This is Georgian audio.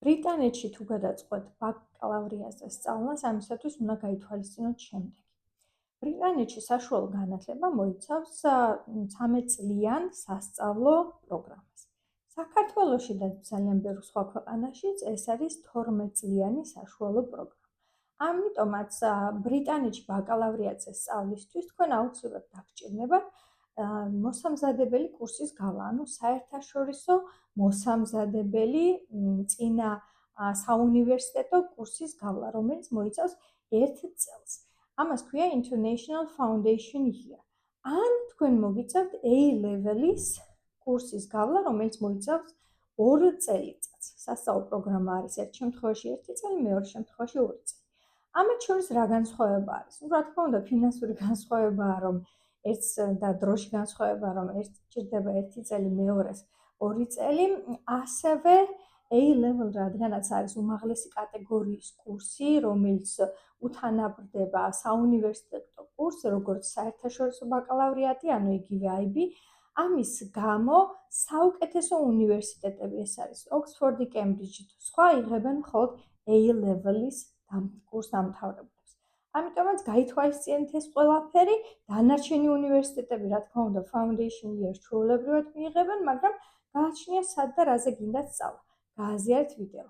ბრიტანეთში თუ გადაწყვეტ ბაკალავრიატზე სწავლას, ამისათვის უნდა გაითვალისწინოთ შემდეგი. ბრიტანეთში საშუალო განათლება მოიცავს 13 წლიან სასწავლო პროგრამას. საქართველოში და ძალიან ბევრ სხვა ქვეყანაშიც ეს არის 12 წლიანი საშუალო პროგრამა. ამიტომაც ბრიტანეთში ბაკალავრიატზე სწავლისთვის თქვენ აუცილებლად დაგჭირდებათ მოსამზადებელი კურსის გავლა, ანუ საერთაშორისო მოსამზადებელი წინა საუნივერსიტეტო კურსის გავლა, რომელიც მოიცავს 1 წელს. ამას ქვია International Foundation Year. ან თქვენ მოგიწევთ A-level-ის კურსის გავლა, რომელიც მოიცავს 2 წელიწადს. სასწავლო პროგრამა არის ერთ შემთხვევაში 1 წელი, მეორე შემთხვევაში 2 წელი. ამათ შორის რა განსხვავება არის? რა თქმა უნდა, ფინანსური განსხვავებაა, რომ ერთს და დროში განსხვავება, რომ ერთ ჭირდება 1 წელი, მეორეს 2 წელი, ასევე A-level, რადგანაც არის უმაღლესი კატეგორიის კურსი, რომელიც უთანაბრდება საუნივერსიტეტო კურსს, როგორც საერთაშორისო ბაკალავრიატი, ანუ იგივე IB, ამის გამო საუკეთესო უნივერსიტეტები, ეს არის ოქსფორდი, კემბრიჯი თუ სხვა, იღებენ მხოლოდ A-level-ის კურსდამთავრებულებს. ამიტომაც გაითვალისწინეთ ეს ყველაფერი, დანარჩენი უნივერსიტეტები, რა თქმა უნდა, Foundation Year ჩვეულებრივად მიიღებენ, მაგრამ გააჩნია სად და რაზე გინდათ სწავლა. გააზიარეთ ვიდეო.